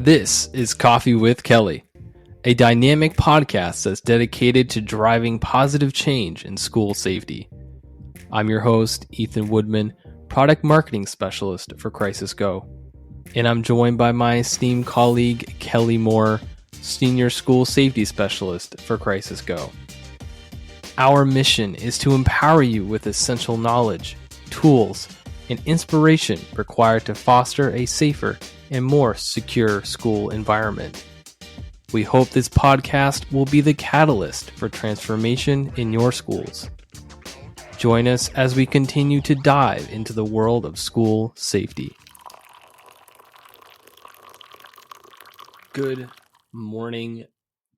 This is Coffee with Kelly, a dynamic podcast that's dedicated to driving positive change in school safety. I'm your host, Ethan Woodman, Product Marketing Specialist for Crisis Go, and I'm joined by my esteemed colleague, Kelly Moore, Senior School Safety Specialist for Crisis Go. Our mission is to empower you with essential knowledge, tools, and inspiration required to foster a safer and more secure school environment. We hope this podcast will be the catalyst for transformation in your schools. Join us as we continue to dive into the world of school safety. Good morning,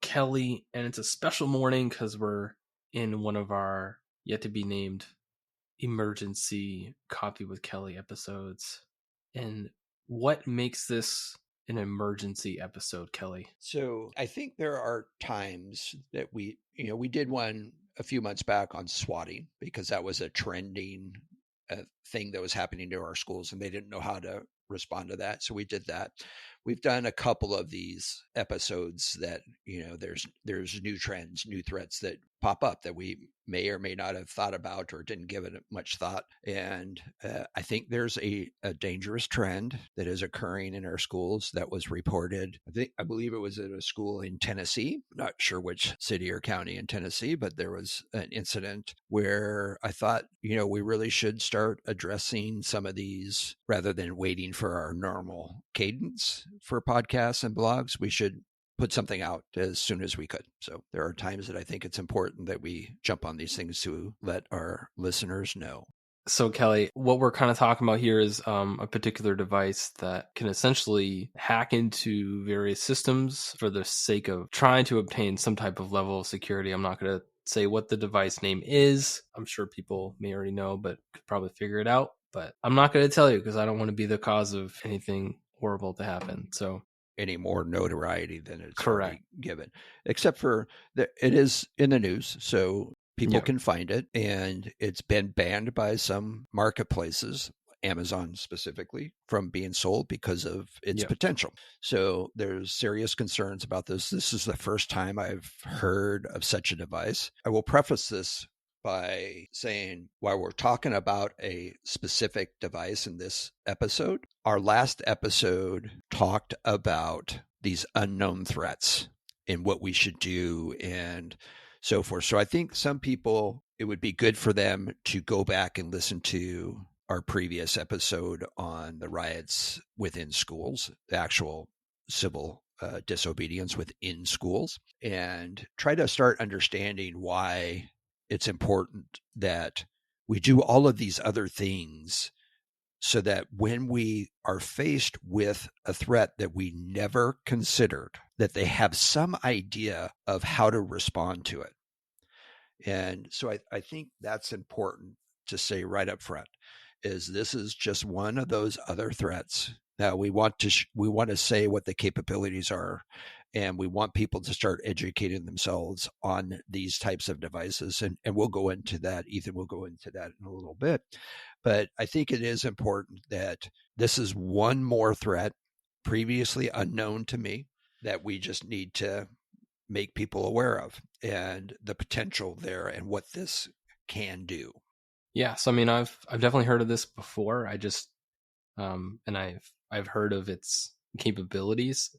Kelly, and it's a special morning because we're in one of our yet-to-be-named emergency Coffee with Kelly episodes. And what makes this an emergency episode, Kelly? So I think there are times that we did one a few months back on swatting because that was a trending thing that was happening to our schools and they didn't know how to respond to that. So we did that. We've done a couple of these episodes that, there's new trends, new threats that pop up that we may or may not have thought about or didn't give it much thought. And I think there's a dangerous trend that is occurring in our schools that was reported. I believe it was at a school in Tennessee. Not sure which city or county in Tennessee, but there was an incident where I thought, we really should start addressing some of these rather than waiting for our normal cadence for podcasts and blogs. We should put something out as soon as we could. So there are times that I think it's important that we jump on these things to let our listeners know. So Kelly, what we're kind of talking about here is a particular device that can essentially hack into various systems for the sake of trying to obtain some type of level of security. I'm not going to say what the device name is. I'm sure people may already know, but could probably figure it out. But I'm not going to tell you because I don't want to be the cause of anything horrible to happen. So any more notoriety than it's correct given, except for that it is in the news. So people can find it, and it's been banned by some marketplaces, Amazon specifically, from being sold because of its potential. So there's serious concerns about this. This is the first time I've heard of such a device. I will preface this by saying, while we're talking about a specific device in this episode, our last episode talked about these unknown threats and what we should do and so forth. So I think some people, it would be good for them to go back and listen to our previous episode on the riots within schools, the actual civil disobedience within schools, and try to start understanding why it's important that we do all of these other things so that when we are faced with a threat that we never considered, that they have some idea of how to respond to it. And so I think that's important to say right up front, is this is just one of those other threats that we want to say what the capabilities are. And we want people to start educating themselves on these types of devices. And we'll go into that. Ethan will go into that in a little bit. But I think it is important that this is one more threat previously unknown to me that we just need to make people aware of and the potential there and what this can do. Yeah. So, I mean, I've definitely heard of this before. I just, and I've heard of its capabilities.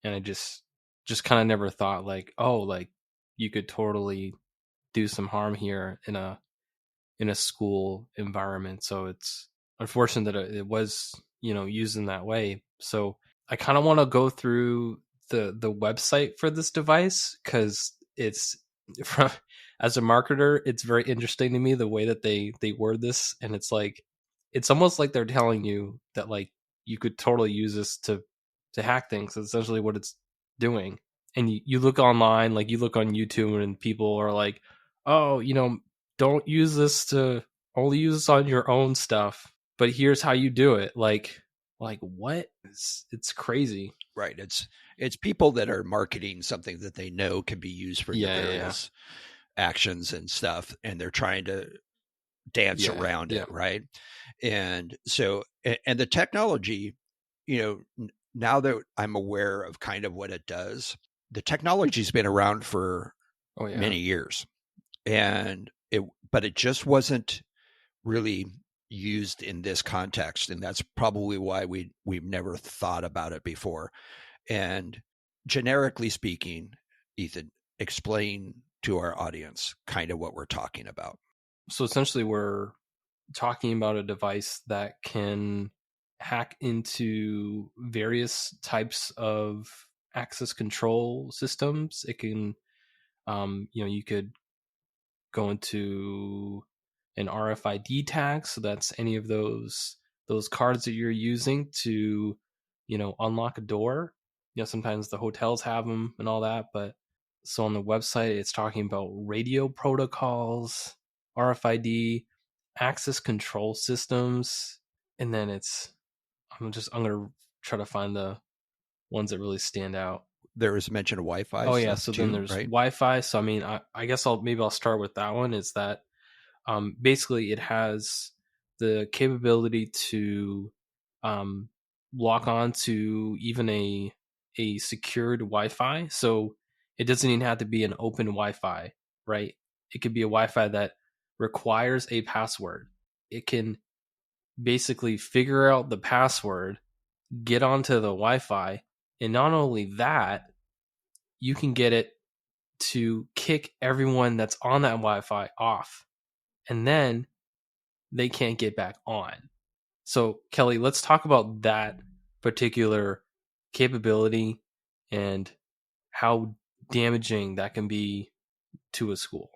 And I just kind of never thought like, oh, like you could totally do some harm here in a school environment. So it's unfortunate that it was, used in that way. So I kind of want to go through the website for this device because it's as a marketer, it's very interesting to me the way that they word this, and it's like it's almost like they're telling you that like you could totally use this to hack things. That's essentially what it's doing. And you look online, like you look on YouTube, and people are like, oh, don't use this only use this on your own stuff, but here's how you do it. Like what? It's crazy. Right. It's people that are marketing something that they know can be used for various actions and stuff, and they're trying to dance around it, right? And so, and the technology, now that I'm aware of kind of what it does, the technology's been around for Oh yeah. many years, and but it just wasn't really used in this context, and that's probably why we've never thought about it before. And generically speaking, Ethan, explain to our audience kind of what we're talking about. So essentially, we're talking about a device that can hack into various types of access control systems. It can, you could go into an RFID tag, so that's any of those cards that you're using to, unlock a door. Sometimes the hotels have them and all that, but so on the website, it's talking about radio protocols, RFID, access control systems, and then I'm gonna try to find the ones that really stand out. There was mention of Wi-Fi Oh yeah, stuff so then too, there's right? Wi-Fi. So I mean, I guess I'll start with that one. Is that basically it has the capability to um, lock on to even a secured Wi-Fi. So it doesn't even have to be an open Wi-Fi, right? It could be a Wi-Fi that requires a password. It can basically figure out the password, get onto the Wi-Fi, and not only that, you can get it to kick everyone that's on that Wi-Fi off, and then they can't get back on. So, Kelly, let's talk about that particular capability and how damaging that can be to a school.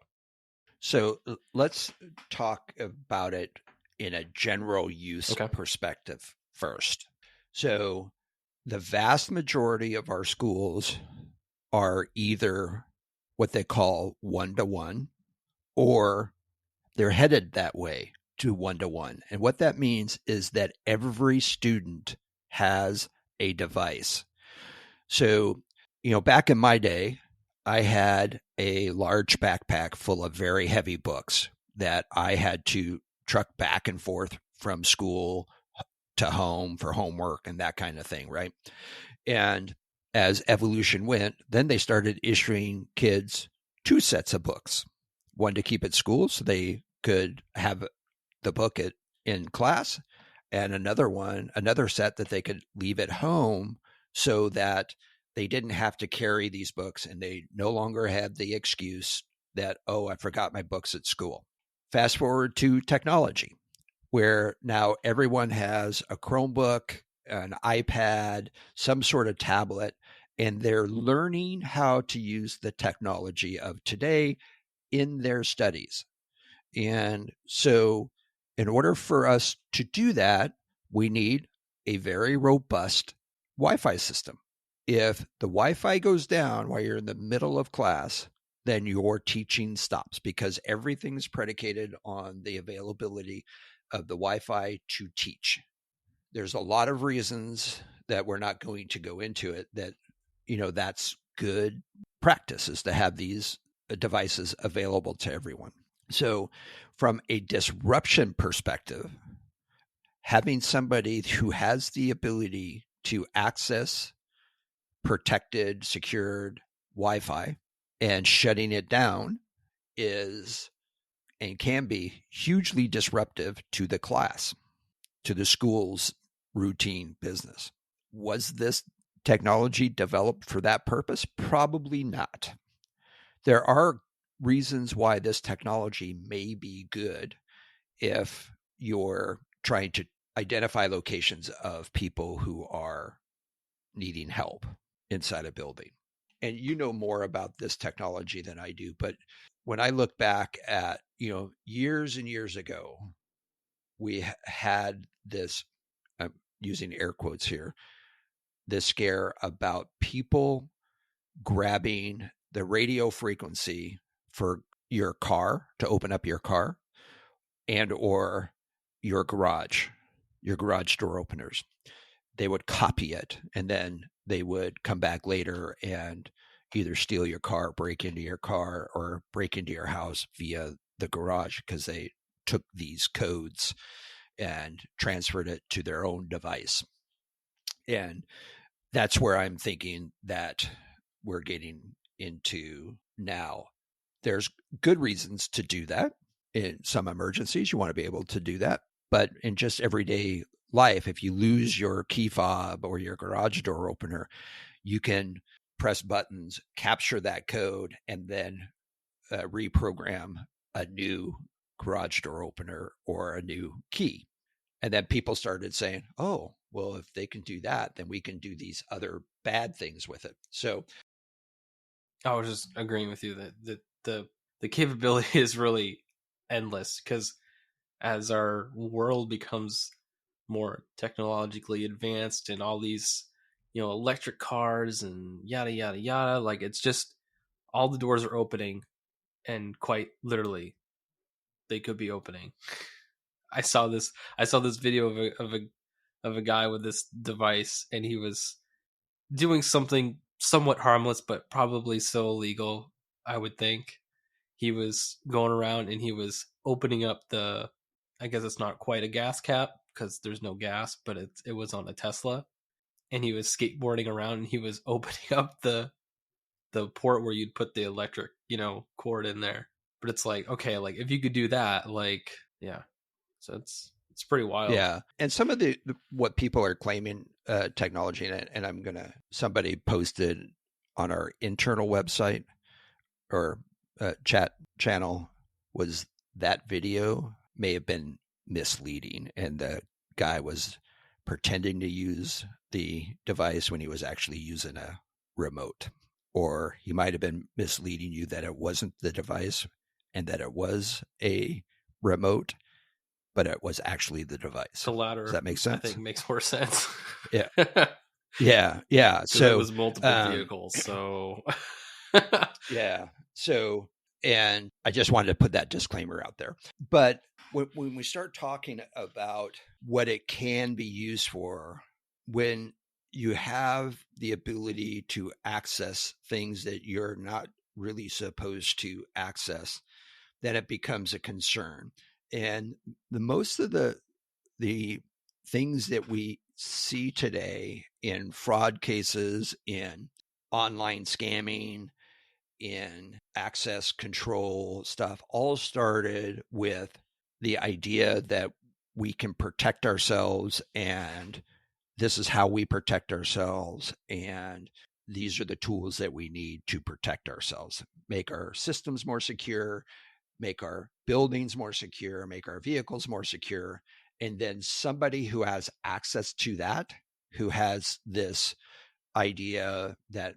So let's talk about it in a general use Okay. perspective first. So the vast majority of our schools are either what they call one-to-one, or they're headed that way to one-to-one. And what that means is that every student has a device. So, back in my day, I had a large backpack full of very heavy books that I had to truck back and forth from school to home for homework and that kind of thing, right? And as evolution went, then they started issuing kids two sets of books, one to keep at school so they could have the book in class, and another set that they could leave at home so that they didn't have to carry these books and they no longer had the excuse that, oh, I forgot my books at school. Fast forward to technology, where now everyone has a Chromebook, an iPad, some sort of tablet, and they're learning how to use the technology of today in their studies. And so, in order for us to do that, we need a very robust Wi Fi system. If the Wi Fi goes down while you're in the middle of class, then your teaching stops because everything's predicated on the availability of the Wi Fi to teach. There's a lot of reasons that we're not going to go into it that, that's good practice is to have these devices available to everyone. So, from a disruption perspective, having somebody who has the ability to access protected, secured Wi Fi and shutting it down is and can be hugely disruptive to the class, to the school's routine business. Was this technology developed for that purpose? Probably not. There are reasons why this technology may be good if you're trying to identify locations of people who are needing help inside a building. And you know more about this technology than I do, but when I look back at, years and years ago, we had this, I'm using air quotes here, this scare about people grabbing the radio frequency for your car to open up your car and or your garage door openers. They would copy it and then they would come back later and either steal your car, break into your car, or break into your house via the garage because they took these codes and transferred it to their own device. And that's where I'm thinking that we're getting into now. There's good reasons to do that. In some emergencies, you want to be able to do that. But in just everyday life, if you lose your key fob or your garage door opener, you can press buttons, capture that code, and then reprogram a new garage door opener or a new key. And then people started saying, oh, well, if they can do that, then we can do these other bad things with it. So I was just agreeing with you that the capability is really endless, because as our world becomes more technologically advanced and all these, electric cars and yada yada yada, like, it's just all the doors are opening, and quite literally they could be opening. I saw this video of a guy with this device, and he was doing something somewhat harmless but probably so illegal, I would think. He was going around and he was opening up the, I guess it's not quite a gas cap because there's no gas, but it was on a Tesla, and he was skateboarding around and he was opening up the port where you'd put the electric, cord in there. But it's like, okay, like, if you could do that, like, yeah. So it's pretty wild. yeah, and some of the what people are claiming technology, and I'm gonna somebody posted on our internal website or chat channel was that video may have been misleading, and the guy was pretending to use the device when he was actually using a remote, or he might have been misleading you that it wasn't the device and that it was a remote, but it was actually the device. The Does latter, that make I sense? think, makes more sense. Yeah. Yeah. Yeah. Because it So, was multiple vehicles. So, yeah. So, and I just wanted to put that disclaimer out there. But when we start talking about what it can be used for, when you have the ability to access things that you're not really supposed to access, then it becomes a concern. And the most of the things that we see today in fraud cases, in online scamming, in access control stuff, all started with the idea that we can protect ourselves, and this is how we protect ourselves, and these are the tools that we need to protect ourselves, make our systems more secure, make our buildings more secure, make our vehicles more secure. And then somebody who has access to that, who has this idea that,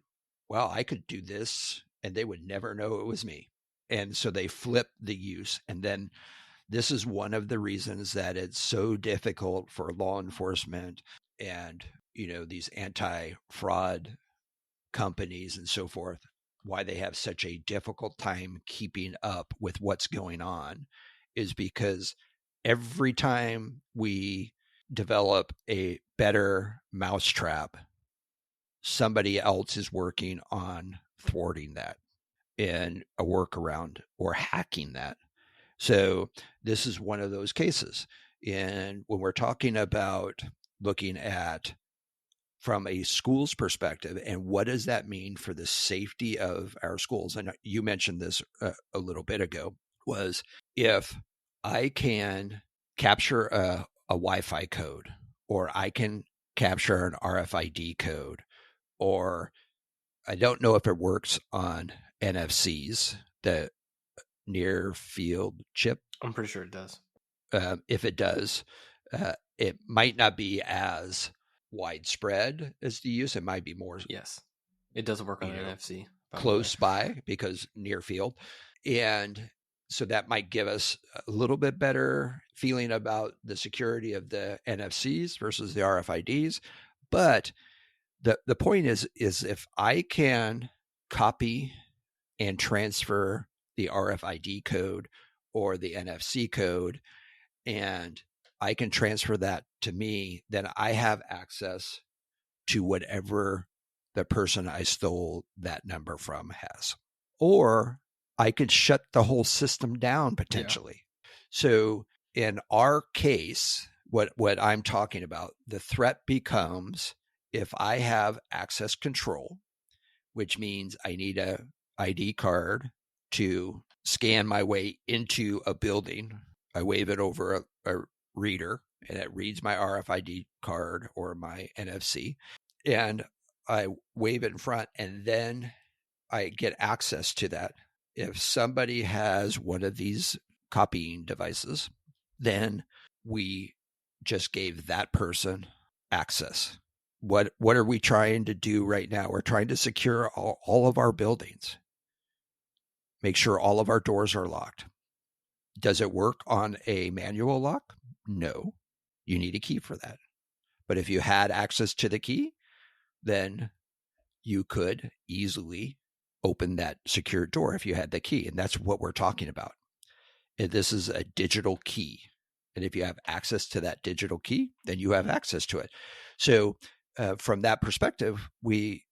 well, I could do this and they would never know it was me. And so they flip the use. And then this is one of the reasons that it's so difficult for law enforcement and, these anti-fraud companies and so forth, why they have such a difficult time keeping up with what's going on, is because every time we develop a better mousetrap, somebody else is working on thwarting that in a workaround or hacking that. So this is one of those cases. And when we're talking about looking at from a school's perspective, and what does that mean for the safety of our schools? And you mentioned this a little bit ago, was if I can capture a Wi-Fi code, or I can capture an RFID code, or I don't know if it works on NFCs, the near field chip. I'm pretty sure it does. If it does, it might not be as widespread as the use. It might be more, Yes, it does work on NFC, by the way. close by because near field. And so that might give us a little bit better feeling about the security of the NFCs versus the RFIDs. But the point is if I can copy and transfer the RFID code or the NFC code, and I can transfer that to me, then I have access to whatever the person I stole that number from has. Or I could shut the whole system down potentially. Yeah. So in our case, what I'm talking about, the threat becomes if I have access control, which means I need a ID card to scan my way into a building, I wave it over a reader and it reads my RFID card or my NFC, and I wave it in front, and then I get access to that. If somebody has one of these copying devices, then we just gave that person access. What are we trying to do right now? We're trying to secure all of our buildings, make sure all of our doors are locked. Does it work on a manual lock? No. You need a key for that. But if you had access to the key, then you could easily open that secure door if you had the key. And that's what we're talking about. And this is a digital key. And if you have access to that digital key, then you have access to it. So from that perspective, we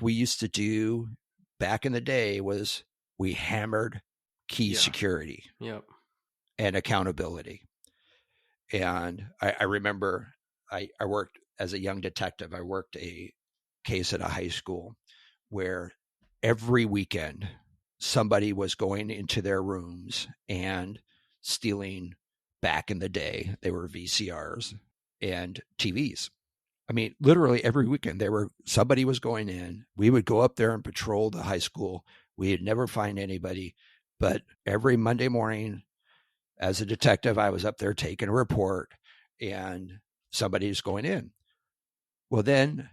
used to do back in the day was we hammered key security and accountability. And I remember I worked as a young detective. I worked a case at a high school where every weekend somebody was going into their rooms and stealing, back in the day, they were VCRs and TVs. I mean, literally every weekend somebody was going in. We would go up there and patrol the high school. We'd never find anybody, but every Monday morning as a detective, I was up there taking a report and somebody's going in. Well, then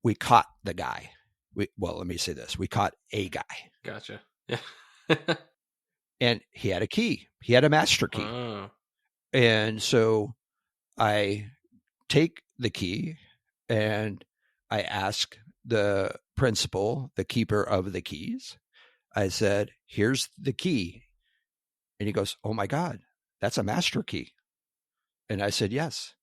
we caught the guy. Let me say this. We caught a guy. Gotcha. Yeah. And he had a key. He had a master key. And so I take the key and I ask the principal, the keeper of the keys, I said, here's the key. And he goes, oh my God, that's a master key. And I said, yes.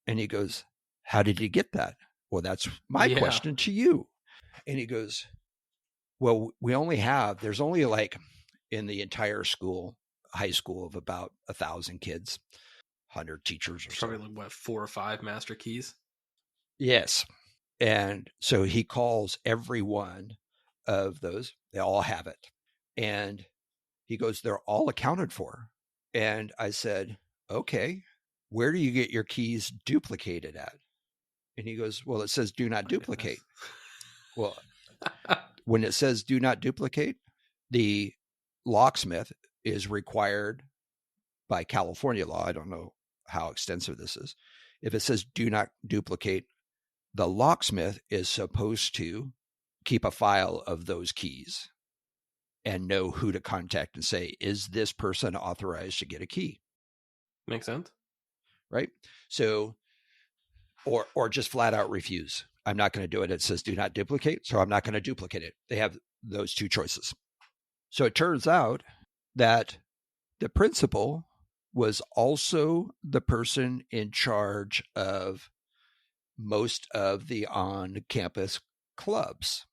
And he goes, how did you get that? Well, that's my question to you. And he goes, well, there's only like in the entire school, high school, of about 1,000 kids, 100 teachers or so. Probably like 4 or 5 master keys. Yes. And so he calls every one of those. They all have it. And he goes, they're all accounted for. And I said, okay, where do you get your keys duplicated at? And he goes, well, it says do not duplicate. Well, when it says do not duplicate, the locksmith is required by California law. I don't know how extensive this is. If it says do not duplicate, the locksmith is supposed to keep a file of those keys and know who to contact and say, is this person authorized to get a key? Makes sense. Right? So, or just flat out refuse. I'm not going to do it. It says do not duplicate, so I'm not going to duplicate it. They have those two choices. So it turns out that the principal was also the person in charge of most of the on-campus clubs.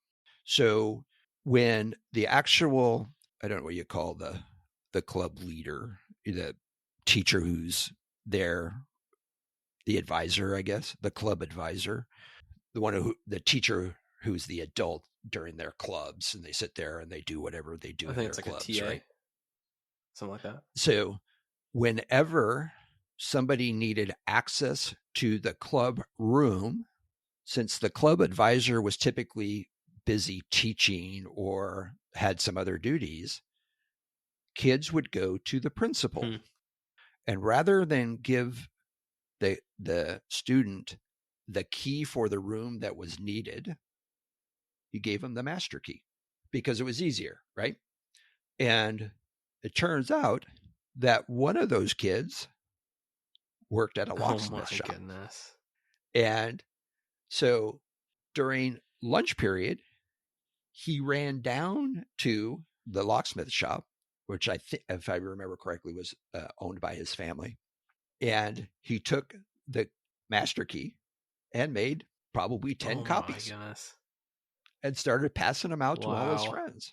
So when the actual, I don't know what you call the club leader, the teacher who's there, the advisor, I guess, the club advisor, the teacher who's the adult during their clubs, and they sit there and they do whatever they do in their clubs, a TA, right? Something like that. So whenever somebody needed access to the club room, since the club advisor was typically busy teaching or had some other duties, kids would go to the principal. And rather than give the student the key for the room that was needed, he gave him the master key because it was easier, right? And it turns out that one of those kids worked at a locksmith shop. Goodness. And so during lunch period, he ran down to the locksmith shop, which I think, if I remember correctly, was owned by his family. And he took the master key and made probably 10 copies. My goodness. And started passing them out to all his friends.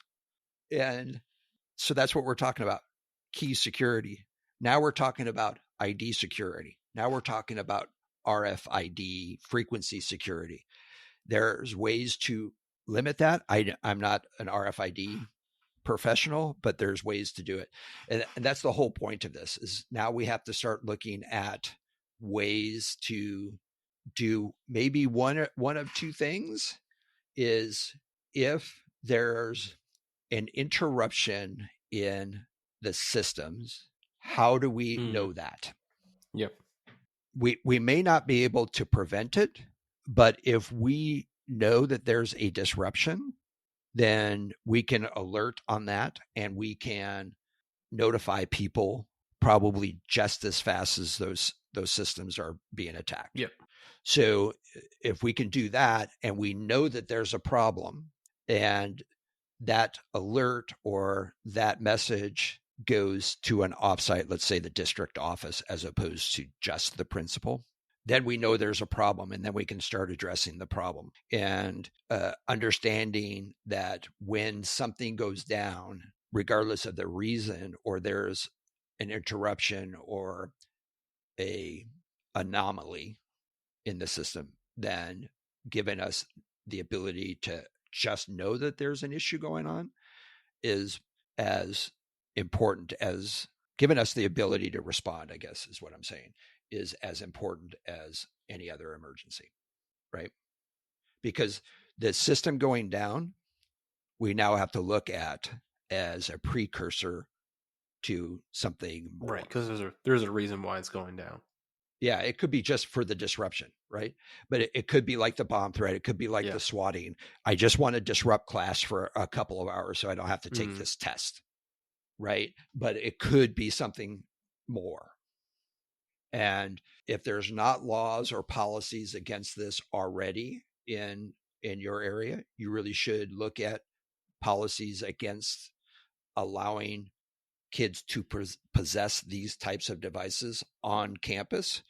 And so that's what we're talking about. Key security. Now we're talking about ID security. Now we're talking about RFID frequency security. There's ways to limit that. I'm not an RFID professional, but there's ways to do it. And that's the whole point of this is now we have to start looking at ways to do maybe one of two things is if there's an interruption in the systems, how do we know that? Yep. We may not be able to prevent it, but if we know that there's a disruption, then we can alert on that and we can notify people probably just as fast as those systems are being attacked. Yep. So if we can do that and we know that there's a problem and that alert or that message goes to an offsite, let's say the district office, as opposed to just the principal, then we know there's a problem and then we can start addressing the problem. And understanding that when something goes down, regardless of the reason, or there's an interruption or a anomaly in the system, then giving us the ability to just know that there's an issue going on is as important as giving us the ability to respond, I guess is what I'm saying, is as important as any other emergency, right? Because the system going down, we now have to look at as a precursor to something more. Right, because there's a reason why it's going down. Yeah, it could be just for the disruption, right? But it could be like the bomb threat. It could be like the swatting. I just want to disrupt class for a couple of hours so I don't have to take this test, right? But it could be something more. And if there's not laws or policies against this already in your area, you really should look at policies against allowing kids to possess these types of devices on campus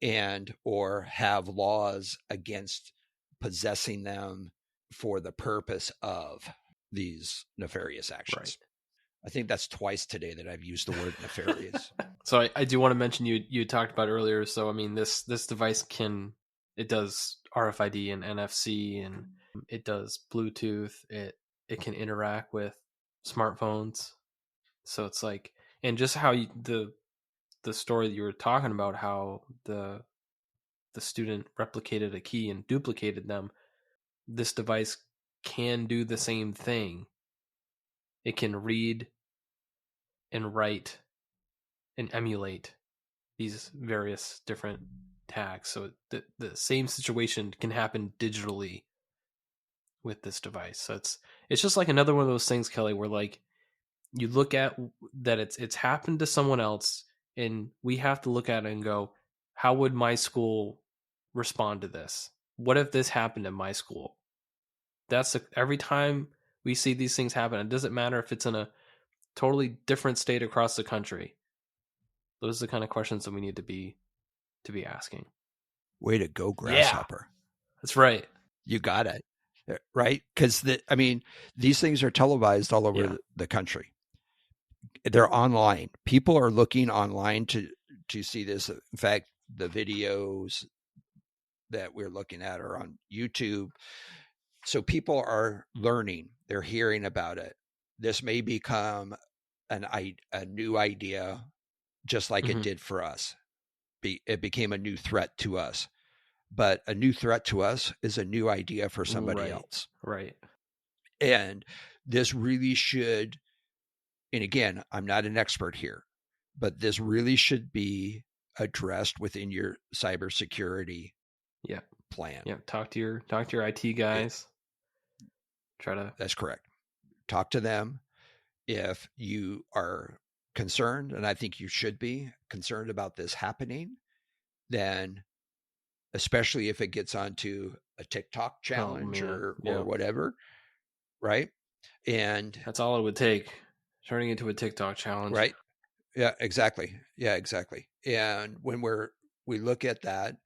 and or have laws against possessing them for the purpose of these nefarious actions. Right. I think that's twice today that I've used the word nefarious. So I do want to mention you talked about earlier. So I mean this device it does RFID and NFC and it does Bluetooth. It can interact with smartphones. So it's like, and just how the story that you were talking about, how the student replicated a key and duplicated them. This device can do the same thing. It can read and write and emulate these various different tags. So the same situation can happen digitally with this device. So it's just like another one of those things, Kelly, where like you look at that it's happened to someone else, and we have to look at it and go, how would my school respond to this? What if this happened in my school? Every time we see these things happen, it doesn't matter if it's in a totally different state across the country. Those are the kind of questions that we need to be asking. Way to go, Grasshopper. Yeah, that's right. You got it. Right? Because these things are televised all over the country. They're online. People are looking online to see this. In fact, the videos that we're looking at are on YouTube. So people are learning. They're hearing about it. This may become a new idea, just like it did for us. It became a new threat to us. But a new threat to us is a new idea for somebody else. Right. And this really should, and again, I'm not an expert here, but this really should be addressed within your cybersecurity plan. Yeah. Talk to your IT guys. That's correct. Talk to them. If you are concerned, and I think you should be concerned about this happening, then especially if it gets onto a TikTok challenge or whatever, right? And that's all it would take, turning into a TikTok challenge. Right. Yeah, exactly. Yeah, exactly. And when we look at that,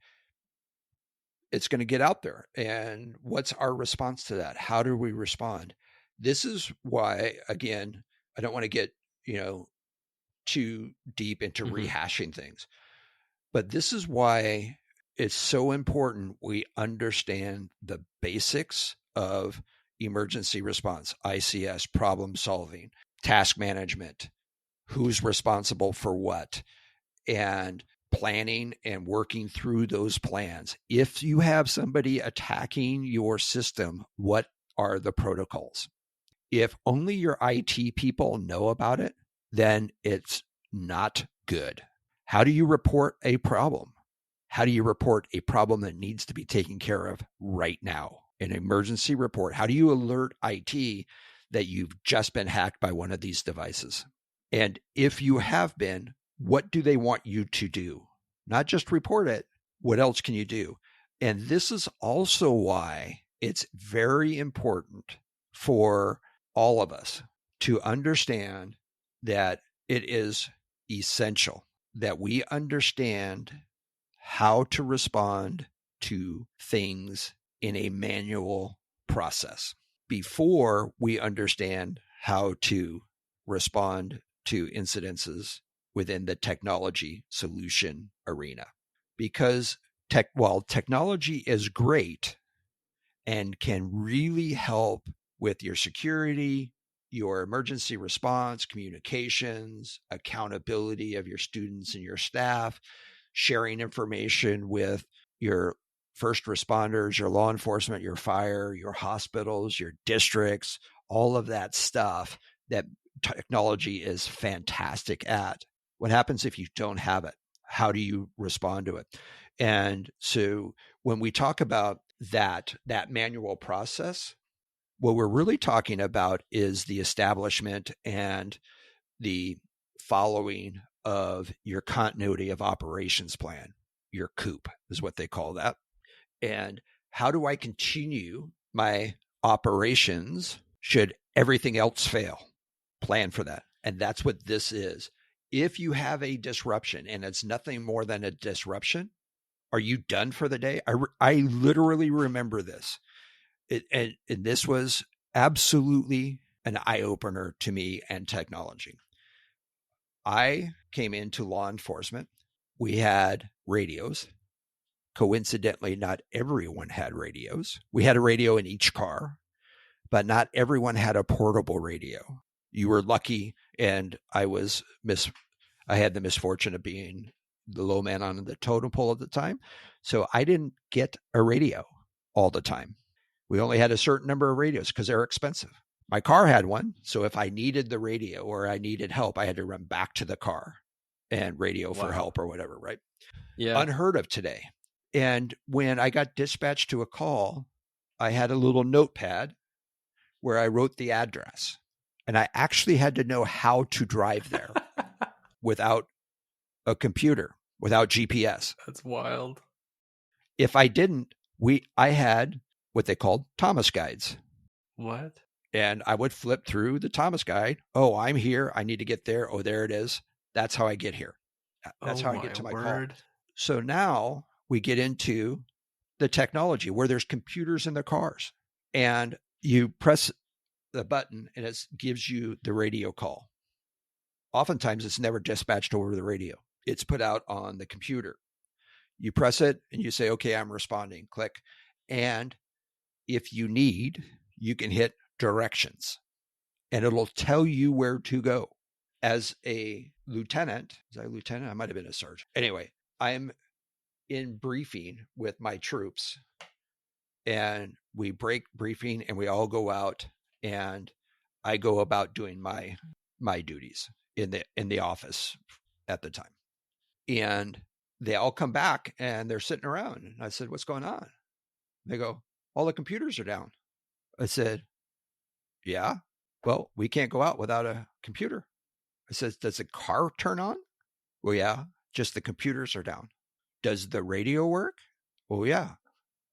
it's going to get out there. And what's our response to that? How do we respond? This is why, again, I don't want to get, too deep into rehashing things, but this is why it's so important we understand the basics of emergency response, ICS, problem solving, task management, who's responsible for what, and planning and working through those plans. If you have somebody attacking your system, what are the protocols? If only your IT people know about it, then it's not good. How do you report a problem? How do you report a problem that needs to be taken care of right now? An emergency report. How do you alert IT that you've just been hacked by one of these devices? And if you have been, what do they want you to do? Not just report it. What else can you do? And this is also why it's very important for all of us to understand that it is essential that we understand how to respond to things in a manual process before we understand how to respond to incidences within the technology solution arena. Because while technology is great and can really help with your security, your emergency response, communications, accountability of your students and your staff, sharing information with your first responders, your law enforcement, your fire, your hospitals, your districts, all of that stuff that technology is fantastic at. What happens if you don't have it? How do you respond to it? And so when we talk about that manual process, what we're really talking about is the establishment and the following of your continuity of operations plan. Your COOP is what they call that. And how do I continue my operations should everything else fail? Plan for that. And that's what this is. If you have a disruption, and it's nothing more than a disruption, are you done for the day? I literally remember this. And this was absolutely an eye-opener to me and technology. I came into law enforcement. We had radios. Coincidentally, not everyone had radios. We had a radio in each car, but not everyone had a portable radio. You were lucky, and I had the misfortune of being the low man on the totem pole at the time. So I didn't get a radio all the time. We only had a certain number of radios because they're expensive. My car had one. So if I needed the radio or I needed help, I had to run back to the car and radio for help or whatever, right? Yeah. Unheard of today. And when I got dispatched to a call, I had a little notepad where I wrote the address. And I actually had to know how to drive there without a computer, without GPS. That's wild. If I didn't, I had what they called Thomas guides. What? And I would flip through the Thomas guide. Oh, I'm here. I need to get there. Oh, there it is. That's how I get here. That's how I get to my call. So now we get into the technology where there's computers in the cars and you press the button and it gives you the radio call. Oftentimes it's never dispatched over the radio. It's put out on the computer. You press it and you say, okay, I'm responding. Click. And if you need, you can hit directions and it'll tell you where to go. As a lieutenant, was I a lieutenant? I might have been a sergeant. Anyway, I'm in briefing with my troops and we break briefing and we all go out and I go about doing my duties in the office at the time. And they all come back and they're sitting around. And I said, what's going on? They go, all the computers are down. I said, yeah, well, we can't go out without a computer. I said, does the car turn on? Well, yeah, just the computers are down. Does the radio work? Oh, yeah.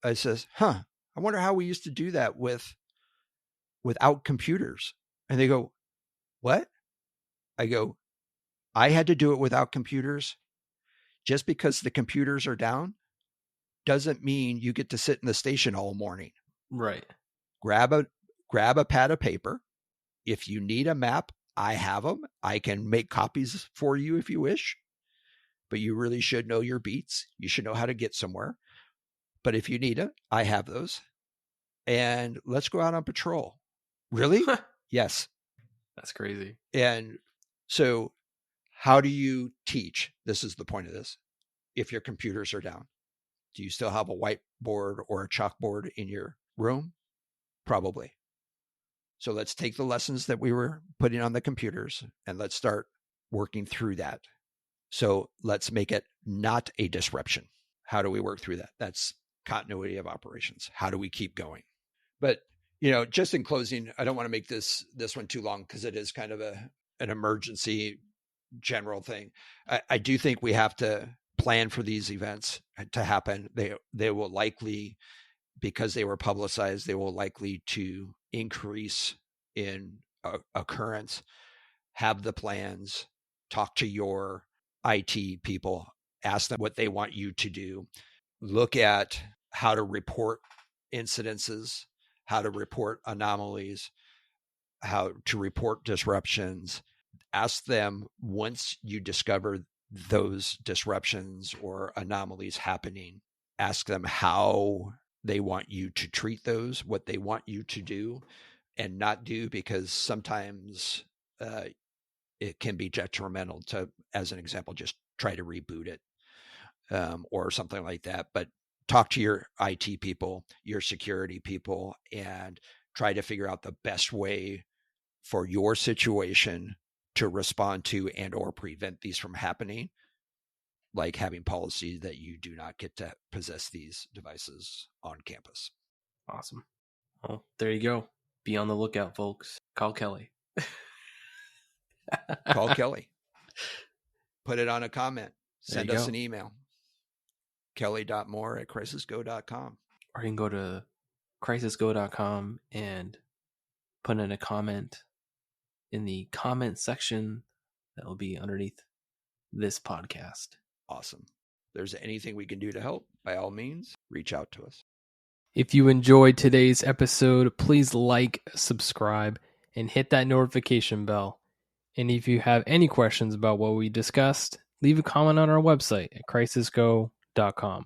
I says, I wonder how we used to do that without computers. And they go, what? I go, I had to do it without computers. Just because the computers are down doesn't mean you get to sit in the station all morning. Right. Grab a pad of paper. If you need a map, I have them. I can make copies for you if you wish. but you really should know your beats. You should know how to get somewhere. But if you need it, I have those. And let's go out on patrol. Really? Yes. That's crazy. And so how do you teach? This is the point of this. If your computers are down, do you still have a whiteboard or a chalkboard in your room? Probably. So let's take the lessons that we were putting on the computers and let's start working through that. So let's make it not a disruption. How do we work through that? That's continuity of operations. How do we keep going? But, just in closing, I don't want to make this one too long because it is kind of an emergency general thing. I do think we have to plan for these events to happen. They will likely, because they were publicized, they will likely to increase in occurrence. Have the plans, talk to your IT people, ask them what they want you to do, look at how to report incidences, how to report anomalies, how to report disruptions. Ask them once you discover those disruptions or anomalies happening, ask them how they want you to treat those, what they want you to do and not do, because sometimes it can be detrimental to, as an example, just try to reboot it or something like that. But talk to your IT people, your security people, and try to figure out the best way for your situation to respond to and or prevent these from happening, like having policy that you do not get to possess these devices on campus. Awesome. Well, there you go. Be on the lookout, folks. Call Kelly. Call Kelly. Put it on a comment. Send us an email. kelly.moore@crisisgo.com. Or you can go to crisisgo.com and put in a comment in the comment section that will be underneath this podcast. Awesome. If there's anything we can do to help, by all means, reach out to us. If you enjoyed today's episode, please like, subscribe, and hit that notification bell. And if you have any questions about what we discussed, leave a comment on our website at crisisgo.com.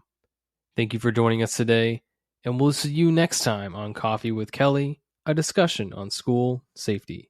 Thank you for joining us today, and we'll see you next time on Coffee with Kelly, a discussion on school safety.